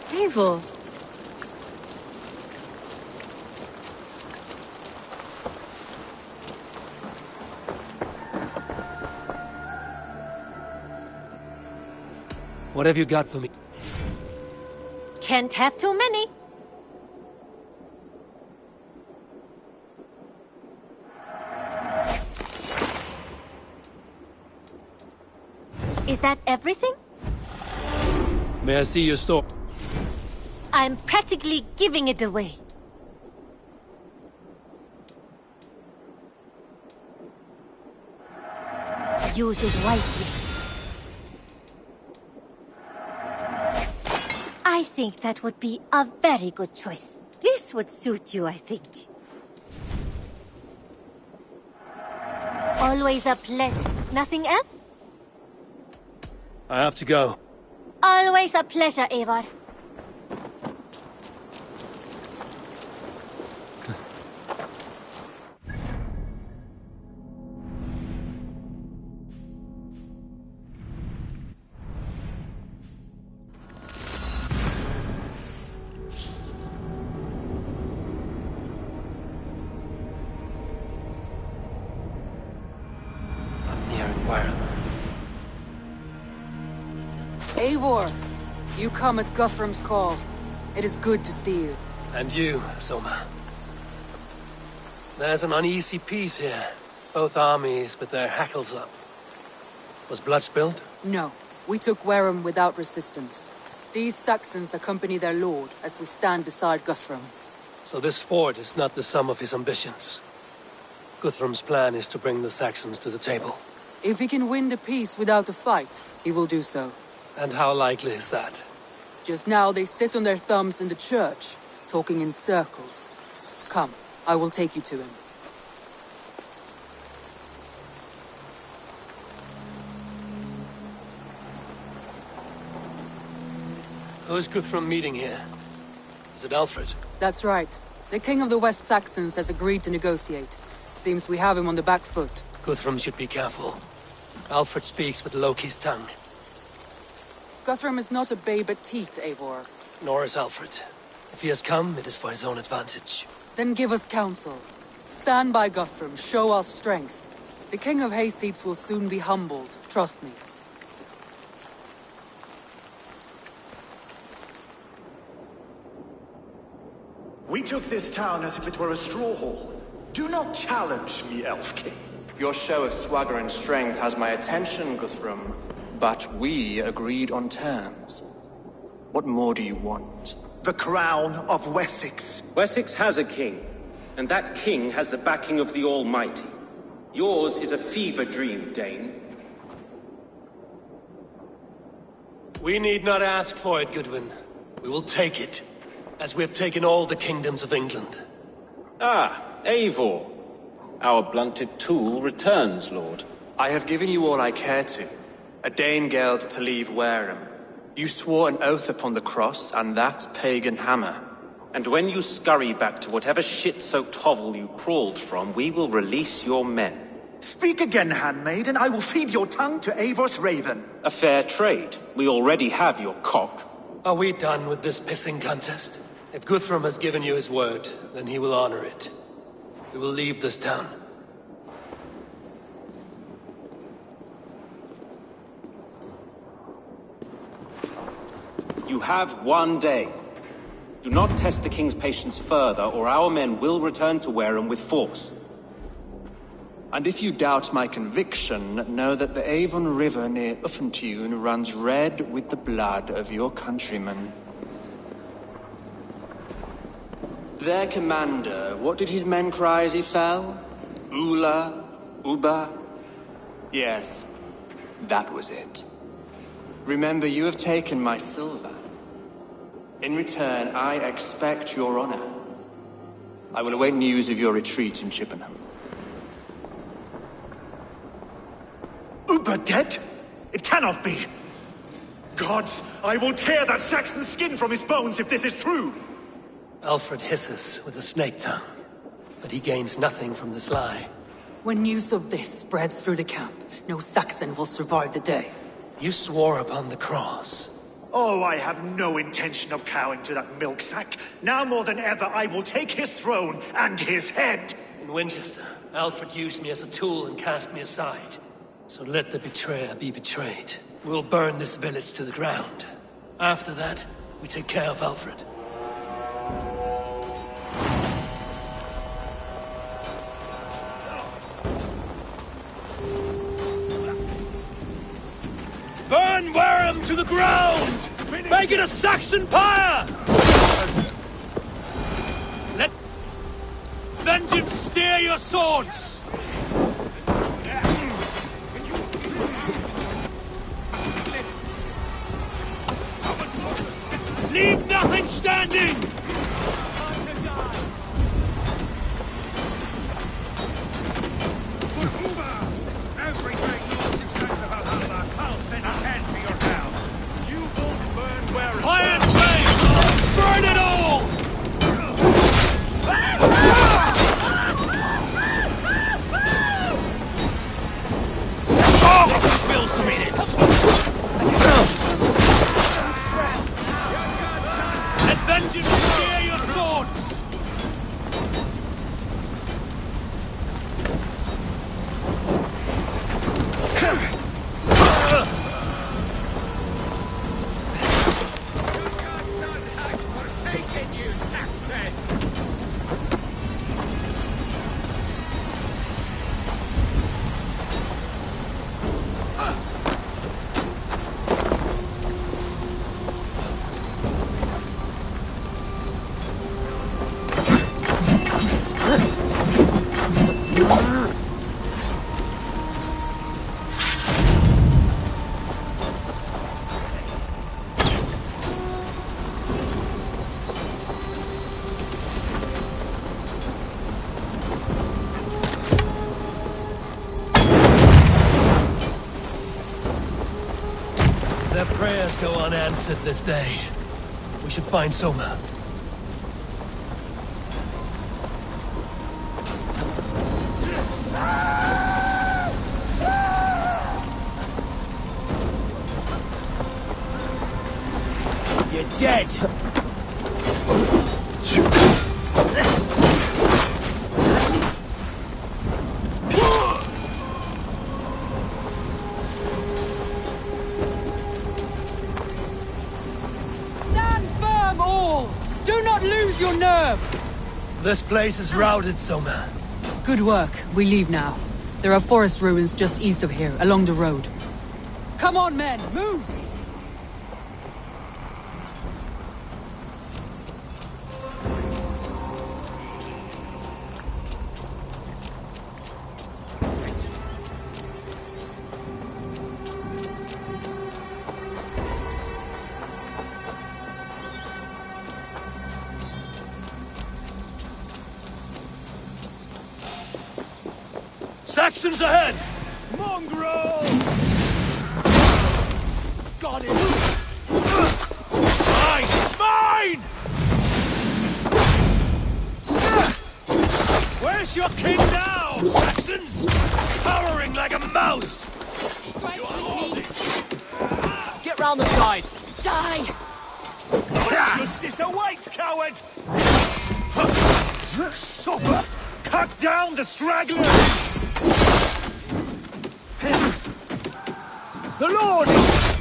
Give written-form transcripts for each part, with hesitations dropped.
Eivor. What have you got for me? Can't have too many. Is that everything? May I see your store? I'm practically giving it away. Use it wisely. I think that would be a very good choice. This would suit you, I think. Always a pleasure. Nothing else? I have to go. Always a pleasure, Eivor. Eivor, you come at Guthrum's call. It is good to see you. And you, Soma. There's an uneasy peace here. Both armies with their hackles up. Was blood spilled? No, we took Wareham without resistance. These Saxons accompany their lord as we stand beside Guthrum. So this fort is not the sum of his ambitions. Guthrum's plan is to bring the Saxons to the table. If he can win the peace without a fight, he will do so. And how likely is that? Just now they sit on their thumbs in the church, talking in circles. Come, I will take you to him. Who is Guthrum meeting here? Is it Alfred? That's right. The king of the West Saxons has agreed to negotiate. Seems we have him on the back foot. Guthrum should be careful. Alfred speaks with Loki's tongue. Guthrum is not a babe at teat, Eivor. Nor is Alfred. If he has come, it is for his own advantage. Then give us counsel. Stand by Guthrum, show our strength. The king of Hayseeds will soon be humbled, trust me. We took this town as if it were a straw hall. Do not challenge me, Elf King. Your show of swagger and strength has my attention, Guthrum. But we agreed on terms. What more do you want? The crown of Wessex. Wessex has a king, and that king has the backing of the Almighty. Yours is a fever dream, Dane. We need not ask for it, Goodwin. We will take it, as we have taken all the kingdoms of England. Ah, Eivor. Our blunted tool returns, Lord. I have given you all I care to. A Danegeld to leave Wareham. You swore an oath upon the cross, and that pagan hammer. And when you scurry back to whatever shit-soaked hovel you crawled from, we will release your men. Speak again, handmaid, and I will feed your tongue to Eivor's raven. A fair trade. We already have your cock. Are we done with this pissing contest? If Guthrum has given you his word, then he will honor it. We will leave this town. You have 1 day. Do not test the king's patience further, or our men will return to Wareham with force. And if you doubt my conviction, know that the Avon River near Uffentune runs red with the blood of your countrymen. Their commander, what did his men cry as he fell? Ula? Uba? Yes, that was it. Remember, you have taken my silver. In return, I expect your honor. I will await news of your retreat in Chippenham. Uber dead? It cannot be. Gods, I will tear that Saxon's skin from his bones if this is true. Alfred hisses with a snake tongue, but he gains nothing from this lie. When news of this spreads through the camp, no Saxon will survive the day. You swore upon the cross. Oh, I have no intention of cowing to that milk sack. Now more than ever, I will take his throne and his head. In Winchester, Alfred used me as a tool and cast me aside. So let the betrayer be betrayed. We'll burn this village to the ground. After that, we take care of Alfred. Burn Wareham to the ground! Make it a Saxon pyre! Let vengeance steer your swords! Leave nothing standing! Every great lord who stands to Valhalla, I'll send a hand to your town. You won't burn Wareham. Iron flame! Burn it all! Let's spill some in it! Let vengeance steer your swords! Their prayers go unanswered this day. We should find Soma. You're dead! Stand firm, all! Do not lose your nerve! This place is routed, Soma. Good work. We leave now. There are forest ruins just east of here, along the road. Come on, men! Move! Saxons ahead! Mongrel! Got it! Mine! Mine! Where's your king now, Saxons? Cowering like a mouse! Get round the side! Die! Justice awaits, coward! Supper! Cut down the stragglers! The Lord is...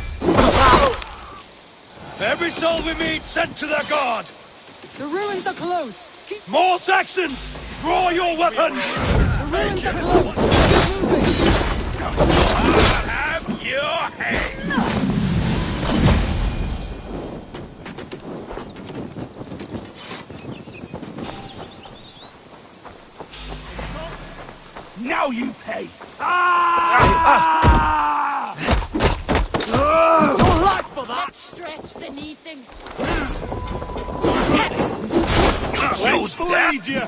Every soul we meet sent to their god! The ruins are close! Keep... More Saxons! Draw your weapons! The ruins are close! Keep moving! I'll have your head! Now you pay! Your life for that! Stretch the knee thing. Let's bleed you!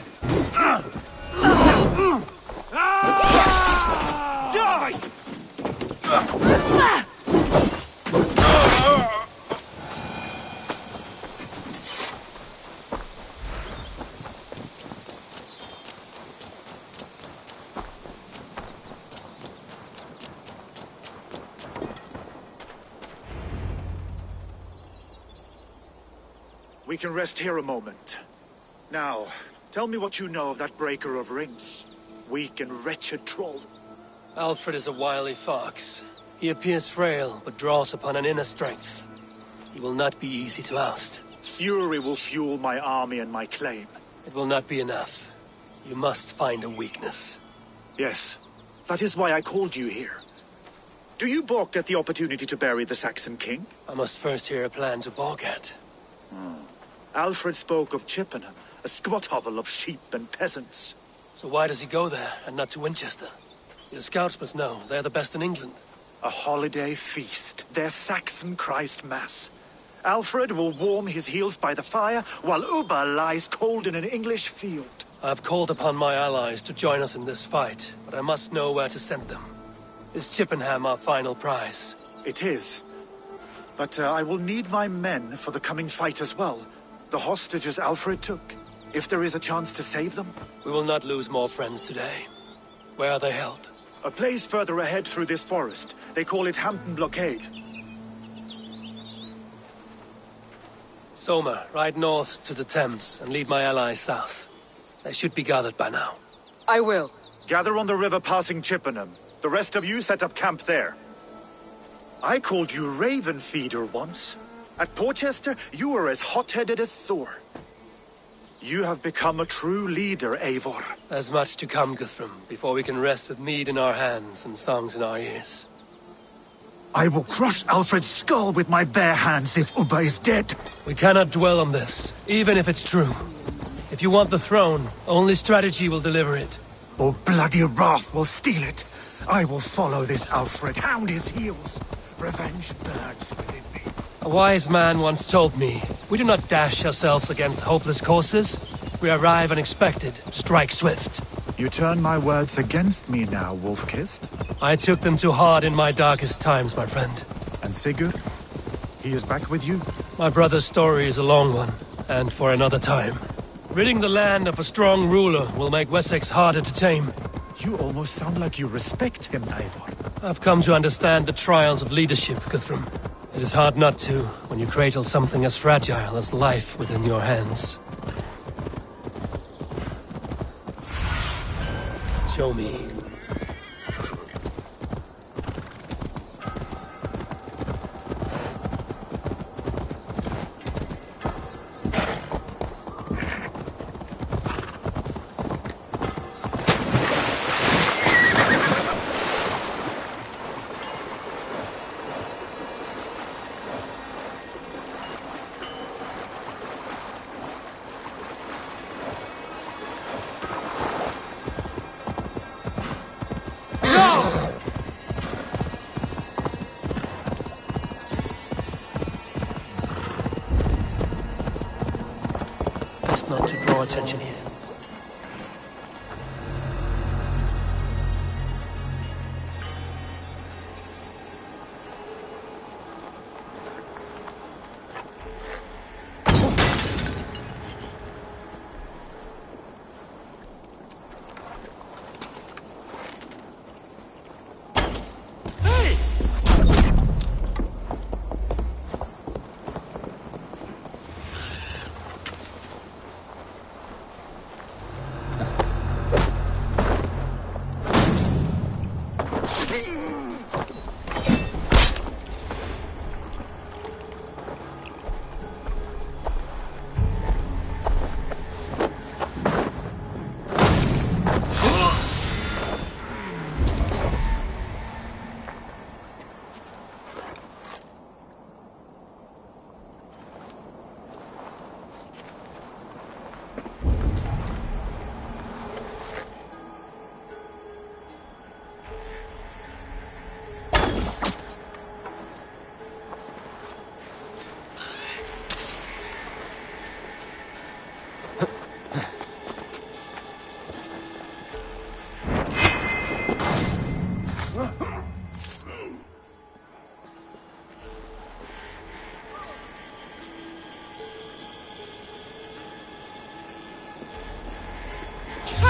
Die! We can rest here a moment. Now, tell me what you know of that breaker of rings. Weak and wretched troll. Alfred is a wily fox. He appears frail, but draws upon an inner strength. He will not be easy to oust. Fury will fuel my army and my claim. It will not be enough. You must find a weakness. Yes, that is why I called you here. Do you balk at the opportunity to bury the Saxon king? I must first hear a plan to balk at. Alfred spoke of Chippenham, a squat hovel of sheep and peasants. So why does he go there, and not to Winchester? Your scouts must know. They're the best in England. A holiday feast, their Saxon Christ Mass. Alfred will warm his heels by the fire, while Ubba lies cold in an English field. I've called upon my allies to join us in this fight, but I must know where to send them. Is Chippenham our final prize? It is. But I will need my men for the coming fight as well. The hostages Alfred took. If there is a chance to save them. We will not lose more friends today. Where are they held? A place further ahead through this forest. They call it Hampton Blockade. Soma, ride north to the Thames and lead my allies south. They should be gathered by now. I will. Gather on the river passing Chippenham. The rest of you set up camp there. I called you Raven Feeder once. At Porchester, you were as hot-headed as Thor. You have become a true leader, Eivor. There's much to come, Guthrum, before we can rest with mead in our hands and songs in our ears. I will crush Alfred's skull with my bare hands if Ubba is dead. We cannot dwell on this, even if it's true. If you want the throne, only strategy will deliver it. Or bloody wrath will steal it. I will follow this Alfred, hound his heels. Revenge burns within me. A wise man once told me, we do not dash ourselves against hopeless courses. We arrive unexpected, strike swift. You turn my words against me now, Wolf-Kissed. I took them too hard in my darkest times, my friend. And Sigurd? He is back with you? My brother's story is a long one, and for another time. Ridding the land of a strong ruler will make Wessex harder to tame. You almost sound like you respect him, Eivor. I've come to understand the trials of leadership, Guthrum. It is hard not to, when you cradle something as fragile as life within your hands. Show me. Not to draw attention here.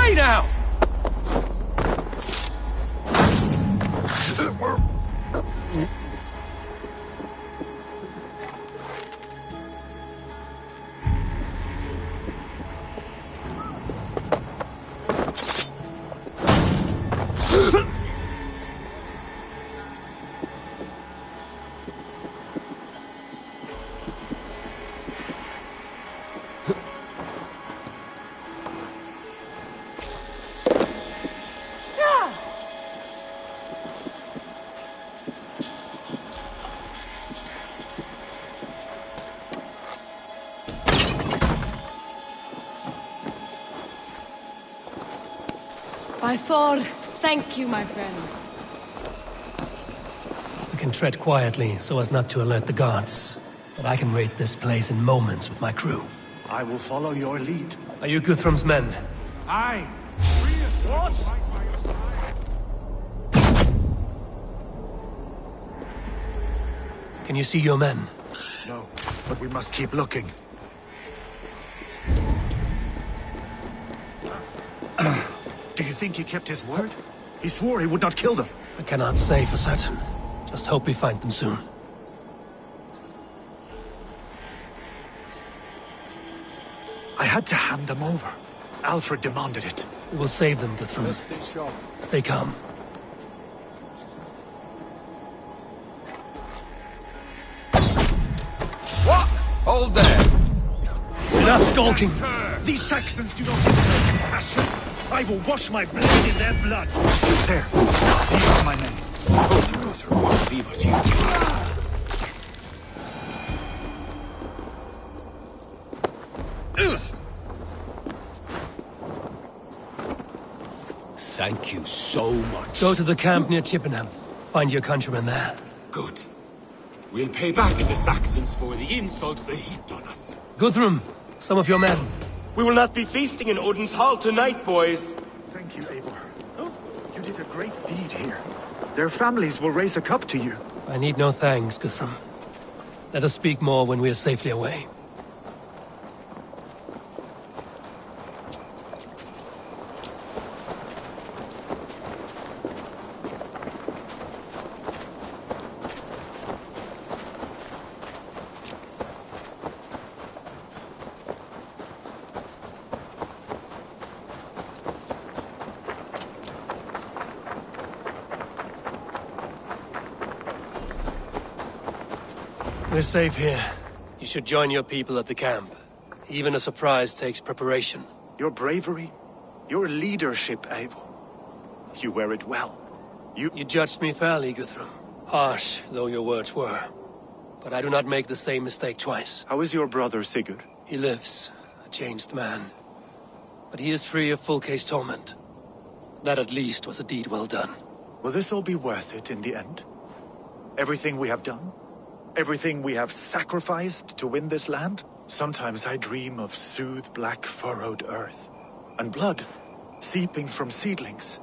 Hey now! By Thor, thank you, my friend. We can tread quietly so as not to alert the guards. But I can raid this place in moments with my crew. I will follow your lead. Are you Guthrum's men? Aye. What? Can you see your men? No, but we must keep looking. Do you think he kept his word? He swore he would not kill them. I cannot say for certain. Just hope we find them soon. I had to hand them over. Alfred demanded it. We will save them, Guthrum. Stay calm. What? Hold there. Enough skulking! These Saxons do not deserve compassion. I will wash my blade in their blood. There. These are my men. I told you, Guthrum won't leave us here. Thank you so much. Go to the camp near Chippenham. Find your countrymen there. Good. We'll pay back the Saxons for the insults they heaped on us. Guthrum, some of your men. We will not be feasting in Odin's hall tonight, boys. Thank you, Eivor. You did a great deed here. Their families will raise a cup to you. I need no thanks, Guthrum. Let us speak more when we are safely away. We're safe here. You should join your people at the camp. Even a surprise takes preparation. Your bravery, your leadership, Eivor. You wear it well. You judged me fairly, Guthrum. Harsh though your words were. But I do not make the same mistake twice. How is your brother, Sigurd? He lives, a changed man. But he is free of full case torment. That at least was a deed well done. Will this all be worth it in the end? Everything we have done? Everything we have sacrificed to win this land? Sometimes I dream of soothed black furrowed earth. And blood seeping from seedlings,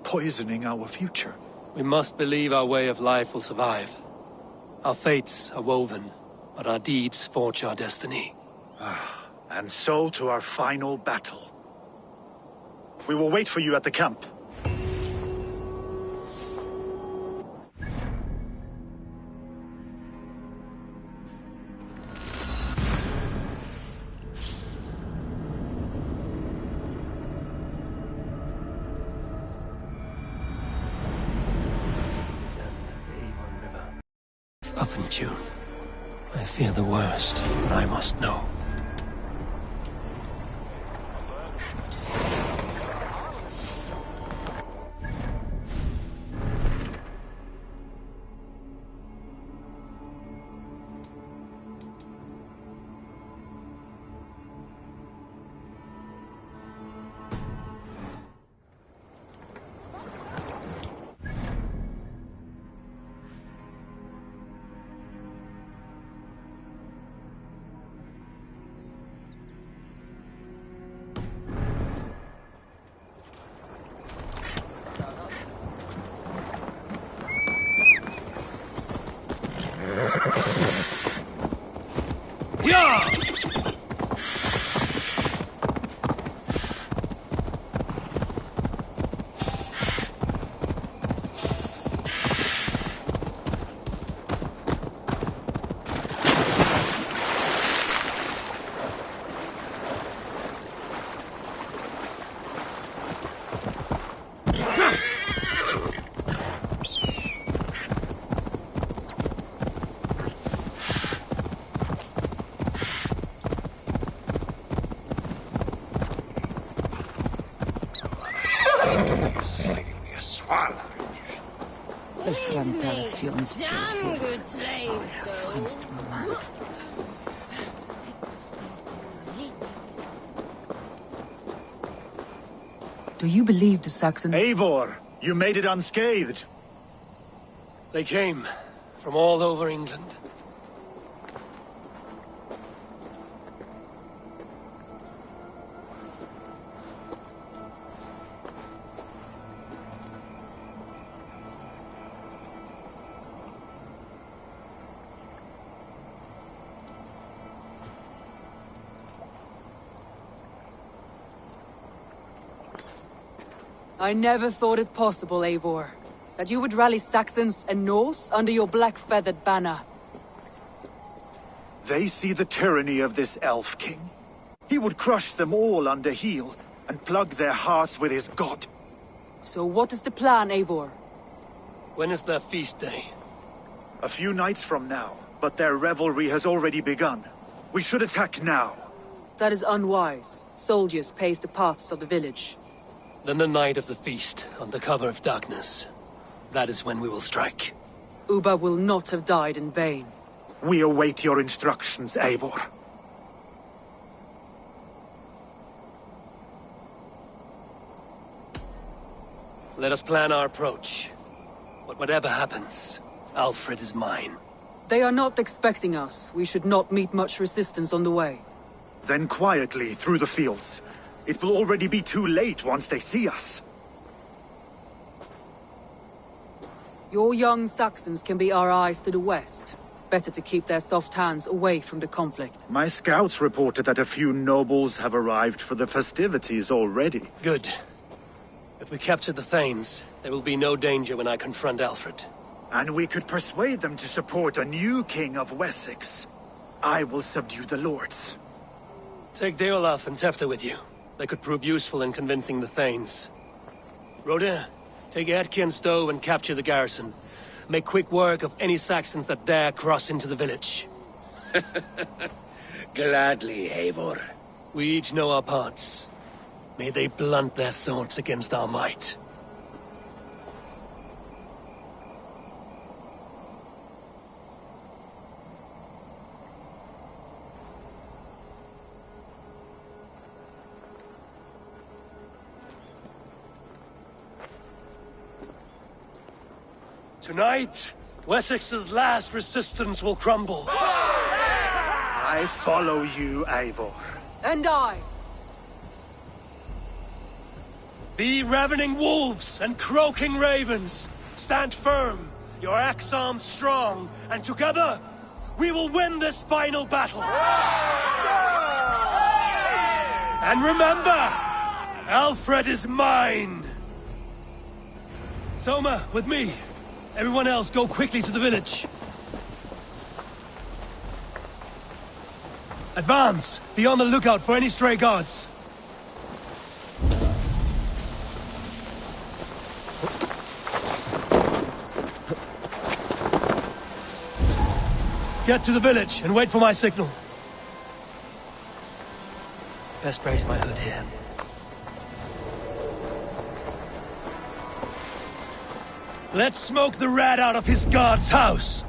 poisoning our future. We must believe our way of life will survive. Our fates are woven, but our deeds forge our destiny. And so to our final battle. We will wait for you at the camp. Tune. I fear the worst, but I must know. Damn good slave, though. Do you believe the Saxons? Eivor, you made it unscathed. They came from all over England. I never thought it possible, Eivor, that you would rally Saxons and Norse under your black-feathered banner. They see the tyranny of this elf king. He would crush them all under heel and plug their hearts with his god. So what is the plan, Eivor? When is their feast day? A few nights from now, but their revelry has already begun. We should attack now. That is unwise. Soldiers pace the paths of the village. Then the night of the feast, under cover of darkness. That is when we will strike. Ubba will not have died in vain. We await your instructions, Eivor. Let us plan our approach. But whatever happens, Alfred is mine. They are not expecting us. We should not meet much resistance on the way. Then quietly through the fields. It will already be too late once they see us. Your young Saxons can be our eyes to the west. Better to keep their soft hands away from the conflict. My scouts reported that a few nobles have arrived for the festivities already. Good. If we capture the Thanes, there will be no danger when I confront Alfred. And we could persuade them to support a new king of Wessex. I will subdue the lords. Take Deolaf and Tefta with you. They could prove useful in convincing the Thanes. Rodin, take Edki and Stowe and capture the garrison. Make quick work of any Saxons that dare cross into the village. Gladly, Eivor. We each know our parts. May they blunt their swords against our might. Tonight, Wessex's last resistance will crumble. I follow you, Eivor. And I! Be ravening wolves and croaking ravens. Stand firm, your axe arms strong, and together, we will win this final battle. And remember, Alfred is mine. Soma, with me. Everyone else, go quickly to the village. Advance! Be on the lookout for any stray guards. Get to the village and wait for my signal. Best brace my hood here. Let's smoke the rat out of his guard's house!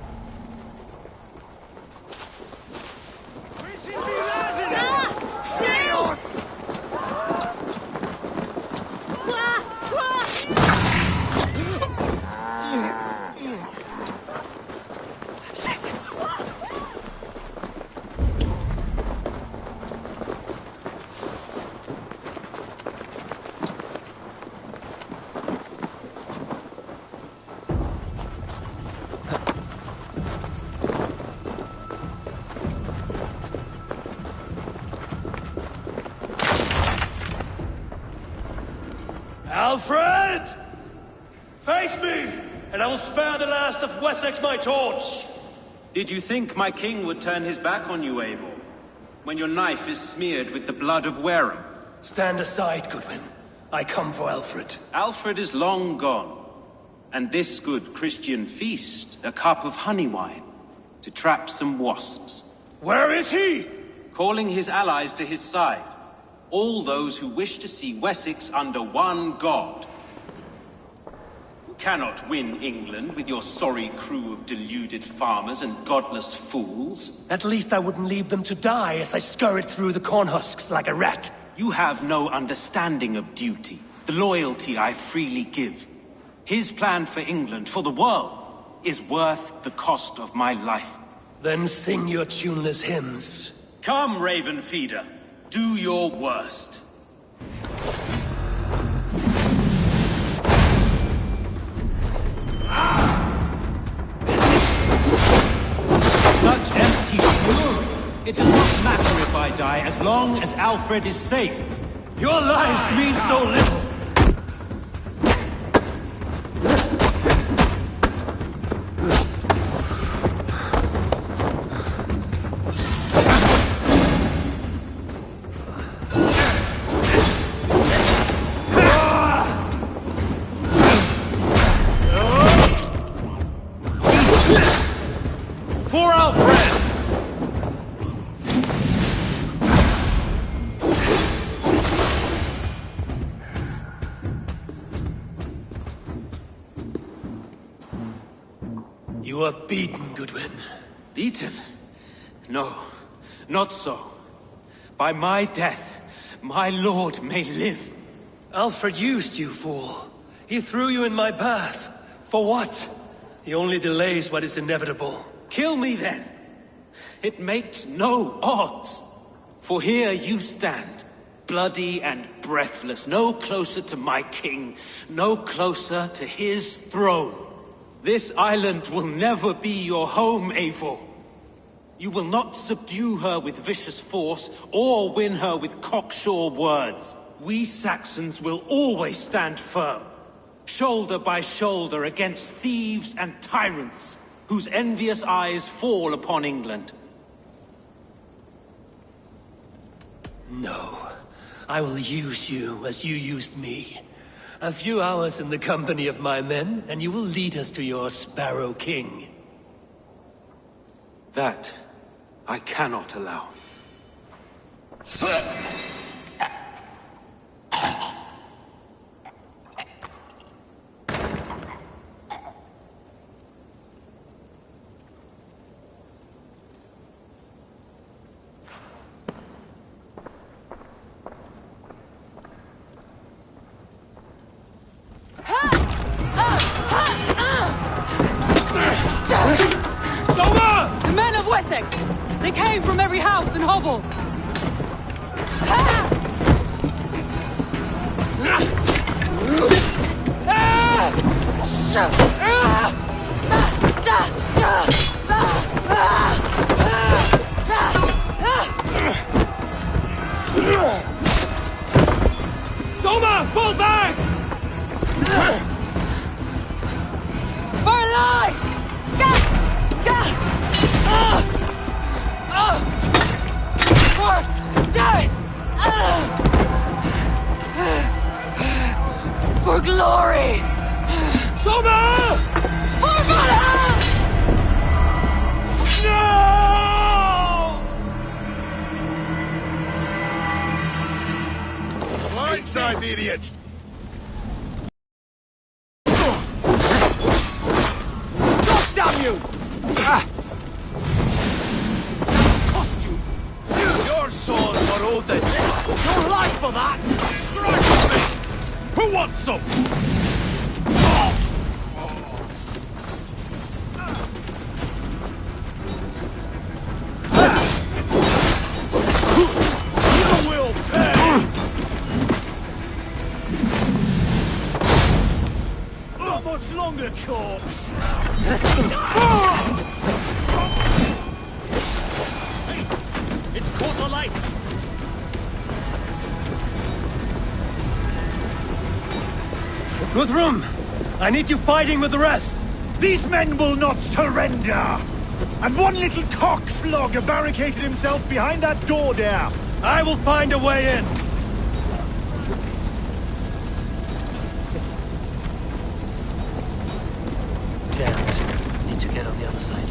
Alfred! Face me, and I will spare the last of Wessex my torch! Did you think my king would turn his back on you, Eivor? When your knife is smeared with the blood of Wareham? Stand aside, Goodwin. I come for Alfred. Alfred is long gone. And this good Christian feast, a cup of honey wine, to trap some wasps. Where is he? Calling his allies to his side. All those who wish to see Wessex under one god. cannot win England with your sorry crew of deluded farmers and godless fools. At least I wouldn't leave them to die as I scurried through the corn husks like a rat. You have no understanding of duty, the loyalty I freely give. His plan for England, for the world, is worth the cost of my life. Then sing your tuneless hymns. Come, Raven Feeder. Do your worst. Such empty fury. It does not matter if I die, as long as Alfred is safe. Your life means so little. For Alfred! You are beaten, Goodwin. Beaten? No, not so. By my death, my lord may live. Alfred used you, fool. He threw you in my path. For what? He only delays what is inevitable. Kill me then. It makes no odds. For here you stand, bloody and breathless, no closer to my king, no closer to his throne. This island will never be your home, Eivor. You will not subdue her with vicious force, or win her with cocksure words. We Saxons will always stand firm, shoulder by shoulder against thieves and tyrants, whose envious eyes fall upon England. No. I will use you as you used me. A few hours in the company of my men, and you will lead us to your Sparrow King. That I cannot allow. The men of Wessex! They came from every house and hovel! Soma, fall back! For life! For death! For glory! Soma! For Valhalla! No! Blindside, idiot! God damn you! Cost you! Your sword for Odin! Your life for that! Strike me! Who wants some? You will pay! Not much longer, corpse! Hey, it's caught the light! Guthrum, I need you fighting with the rest. These men will not surrender! And one little cockflogger barricaded himself behind that door there! I will find a way in. Can't. Need to get on the other side.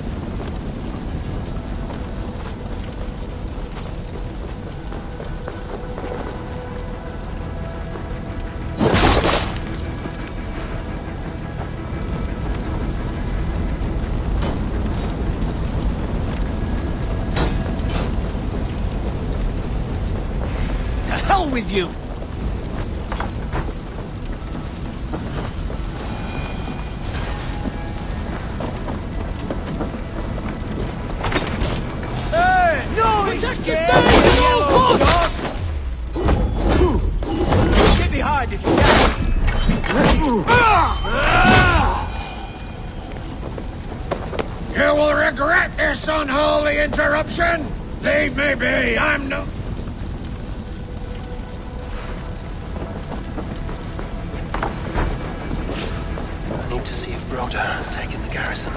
hell with you! Hey! No, he's scared! Hit me hard if you can! You will regret this unholy interruption! Leave me be, I'm no... I need to see if Rhoda has taken the garrison.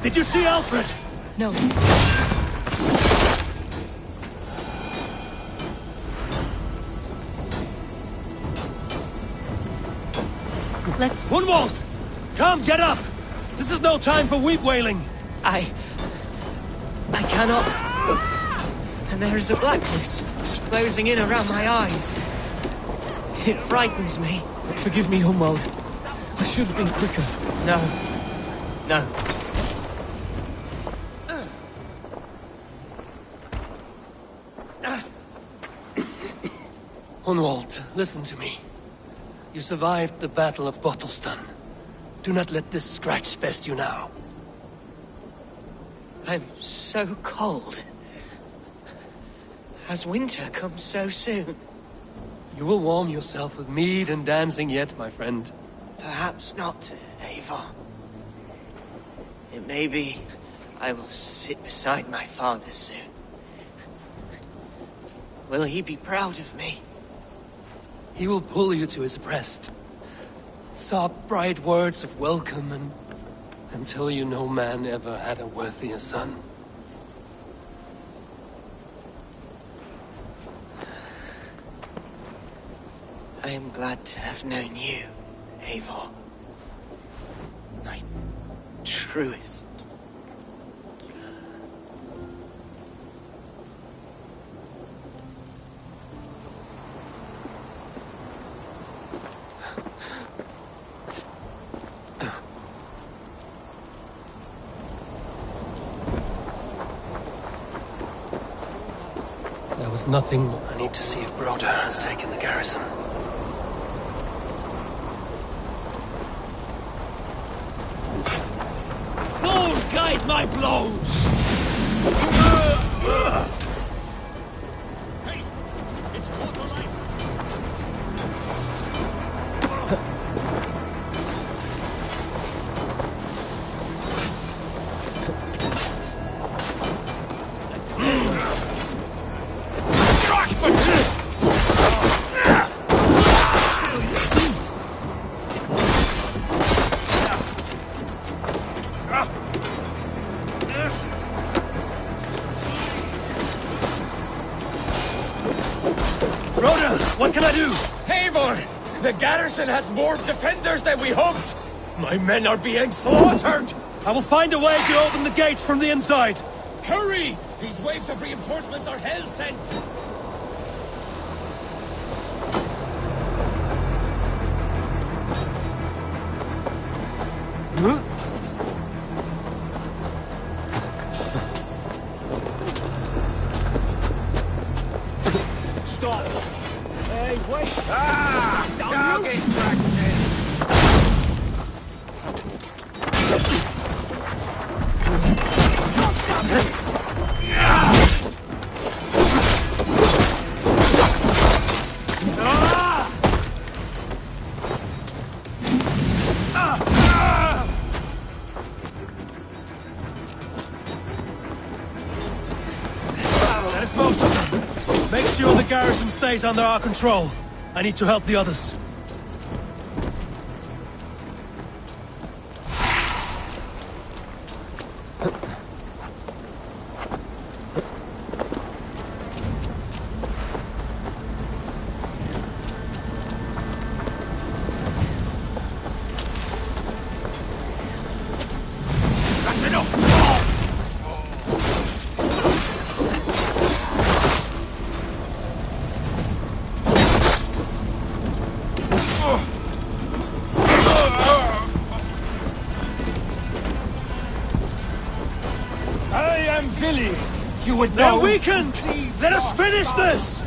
Did you see Alfred? No. Let's... Hunwald! Come, get up! This is no time for weep wailing! I cannot. And there is a blackness closing in around my eyes. It frightens me. Forgive me, Hunwald. I should have been quicker. No. No. Hunwald, listen to me. You survived the Battle of Bottleston. Do not let this scratch best you now. I'm so cold. Has winter come so soon? You will warm yourself with mead and dancing yet, my friend. Perhaps not, Eivor. It may be I will sit beside my father soon. Will he be proud of me? He will pull you to his breast. Sob bright words of welcome and tell you no man ever had a worthier son. I am glad to have known you, Eivor. My truest. There was nothing. I need to see if Rhoda has taken the garrison. Foes guide my blows! Hey! It's caught alive! Rhoda, what can I do? Eivor! The garrison has more defenders than we hoped! My men are being slaughtered! I will find a way to open the gates from the inside. Hurry! These waves of reinforcements are hell-sent! Stop! Hey, wait! Target practice! That is most of them. Make sure the garrison stays under our control. I need to help the others. Finally! You would They're know! weakened! Let us finish this!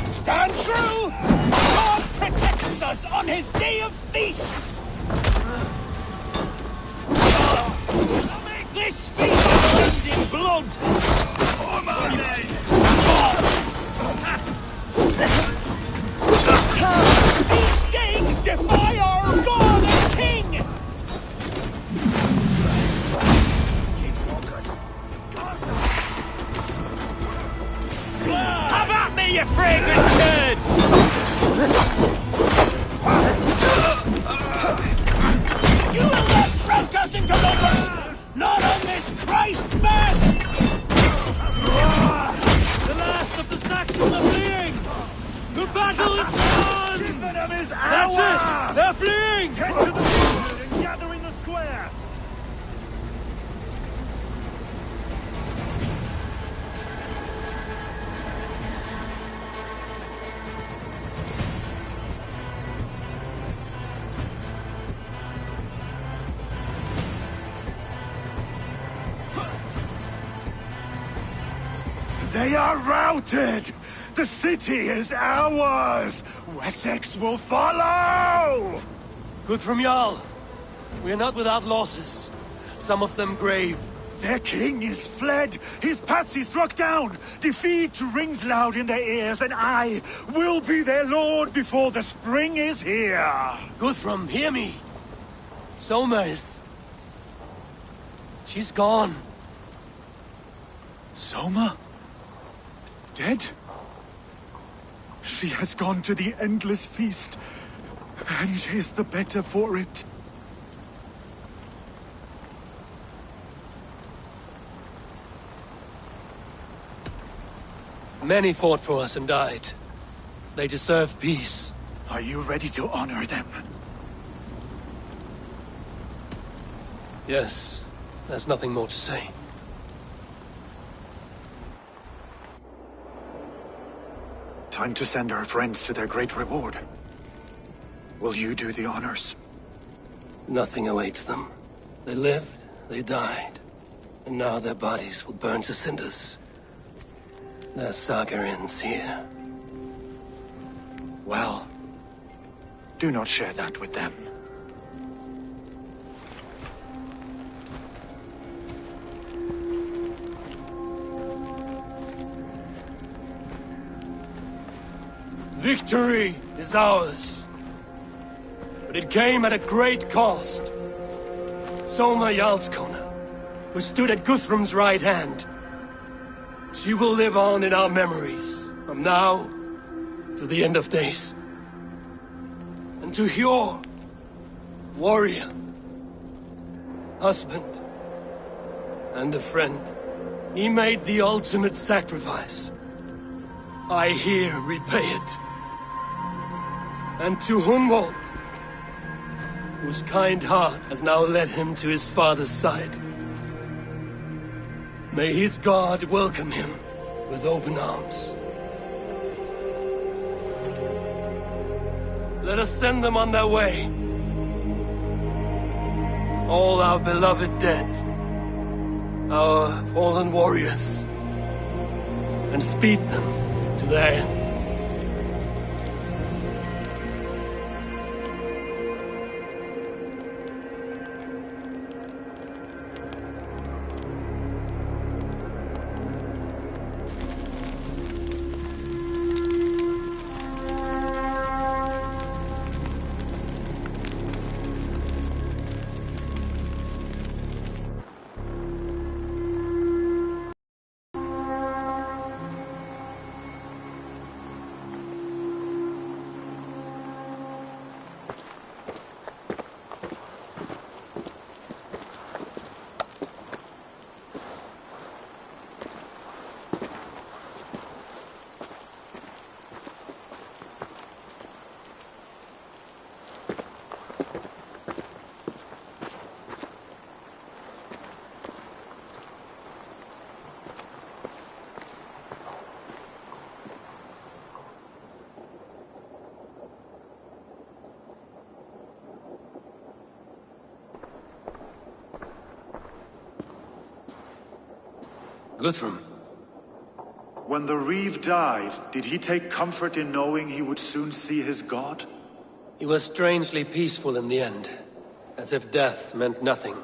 Stand true! God protects us on his day of feasts! I'll make this feast end in blood! For my men! These things defy our God and King! Have at me, you fragrant turd! You will not rout us into numbers! Not on this Christ Mass! The last of the Saxons are fleeing! The battle is won! Chippenham is That's ours! it! They're fleeing! Get to the field and gather in the square! They are routed! The city is ours! Wessex will follow! Good from Jarl. We are not without losses. Some of them grave. Their king is fled! His patsy struck down! Defeat rings loud in their ears, and I will be their lord before the spring is here! Guthrum, hear me. Soma is... She's gone. Soma? Dead? She has gone to the endless feast, and is the better for it. Many fought for us and died. They deserve peace. Are you ready to honor them? Yes, there's nothing more to say. Time to send our friends to their great reward. Will you do the honors? Nothing awaits them. They lived, they died, and now their bodies will burn to cinders. Their saga ends here. Well, do not share that with them. Victory is ours. But it came at a great cost. Soma Jarlskona, who stood at Guthrum's right hand. She will live on in our memories, from now to the end of days. And to Hjor, warrior, husband, and a friend, he made the ultimate sacrifice. I here repay it. And to Hunwald, whose kind heart has now led him to his father's side. May his God welcome him with open arms. Let us send them on their way. All our beloved dead, our fallen warriors, and speed them to their end. Guthrum. When the Reeve died, did he take comfort in knowing he would soon see his god? He was strangely peaceful in the end, as if death meant nothing.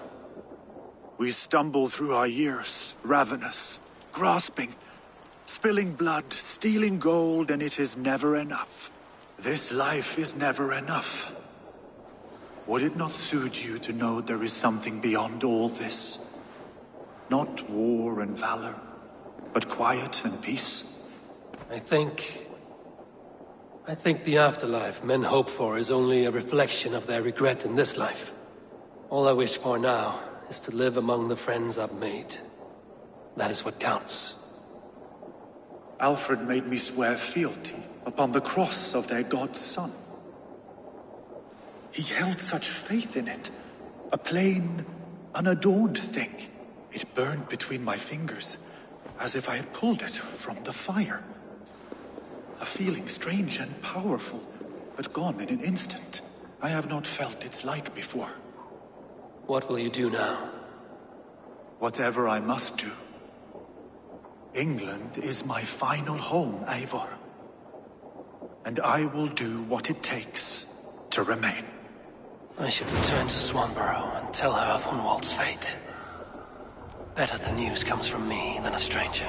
We stumble through our years, ravenous, grasping, spilling blood, stealing gold, and it is never enough. This life is never enough. Would it not soothe you to know there is something beyond all this? Not war and valor, but quiet and peace? I think the afterlife men hope for is only a reflection of their regret in this life. All I wish for now is to live among the friends I've made. That is what counts. Alfred made me swear fealty upon the cross of their god's son. He held such faith in it. A plain, unadorned thing. It burned between my fingers, as if I had pulled it from the fire. A feeling strange and powerful, but gone in an instant. I have not felt its like before. What will you do now? Whatever I must do. England is my final home, Eivor. And I will do what it takes to remain. I should return to Swanborough and tell her of Hunwald's fate. Better the news comes from me than a stranger.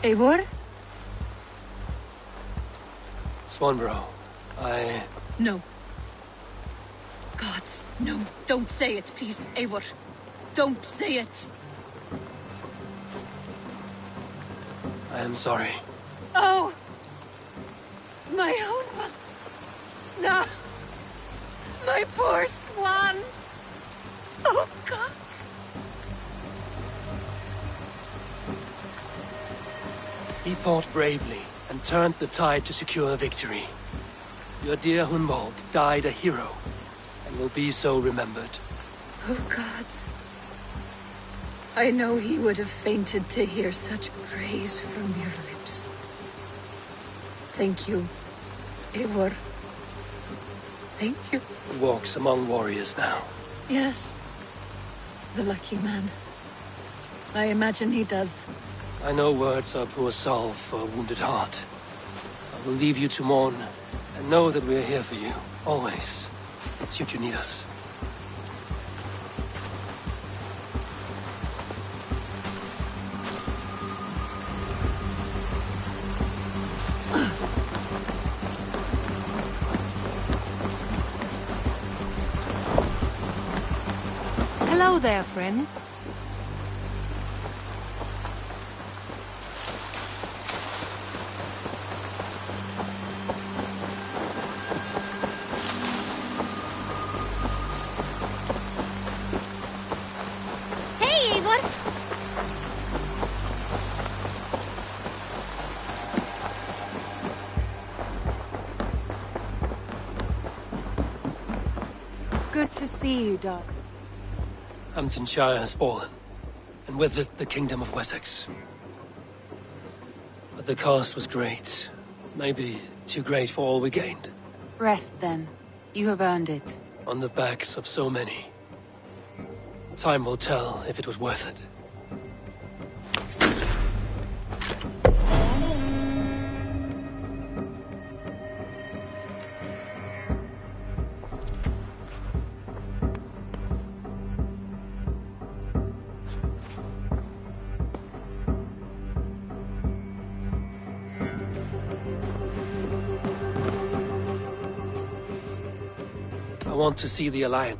Eivor? Swanborough, No. Gods, no. Don't say it, please, Eivor. Don't say it. I am sorry. Oh! My own one. No! My poor swan! Oh, gods! He fought bravely and turned the tide to secure victory. Your dear Hunwald died a hero, and will be so remembered. Oh, gods. I know he would have fainted to hear such praise from your lips. Thank you, Eivor. Thank you. He walks among warriors now. Yes. The lucky man. I imagine he does. I know words are poor salve for a wounded heart. I will leave you to mourn, and know that we are here for you, always, should you need us. Hello there, friend. Hey, Eivor! Good to see you, Doc. Hamptonshire has fallen, and with it the Kingdom of Wessex. But the cost was great. Maybe too great for all we gained. Rest then. You have earned it. On the backs of so many. Time will tell if it was worth it. want to see the Alliance.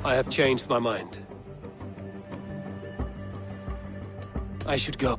I have changed my mind. I should go.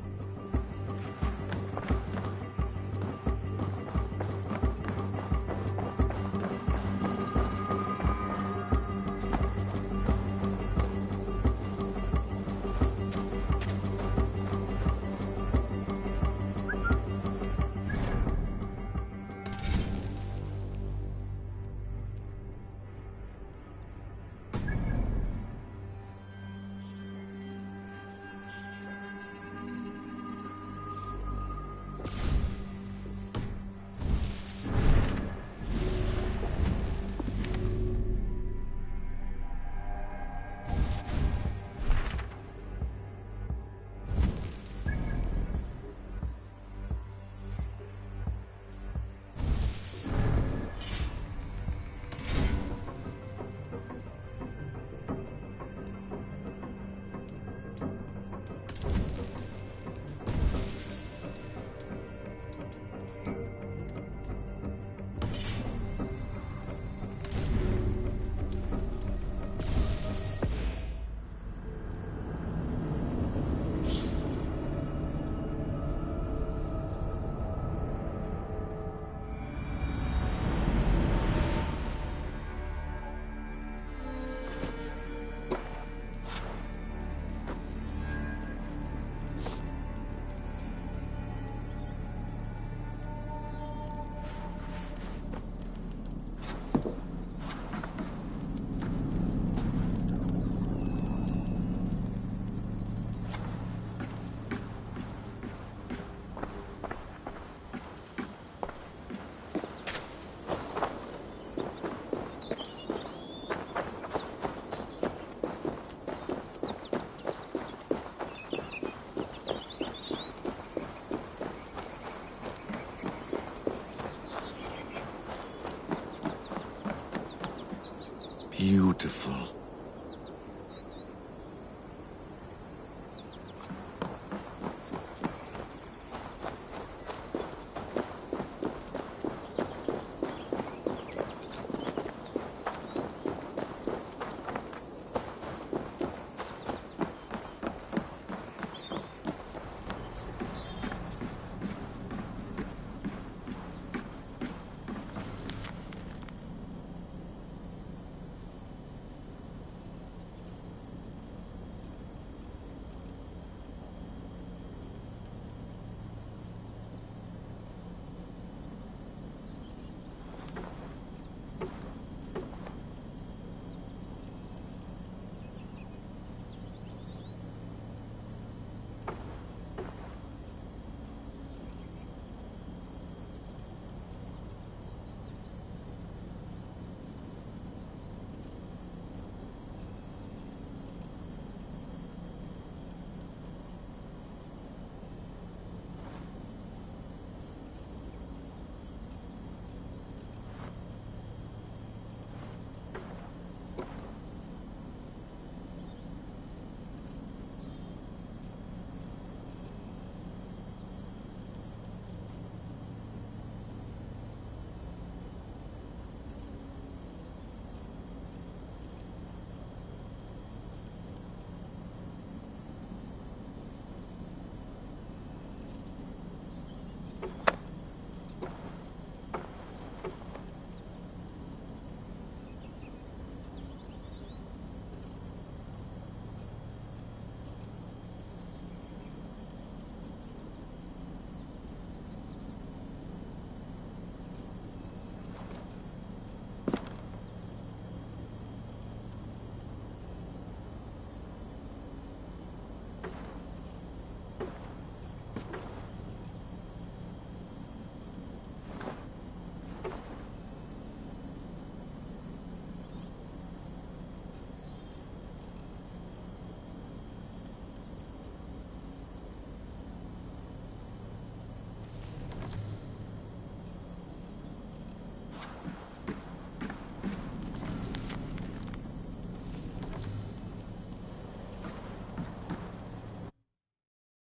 Beautiful.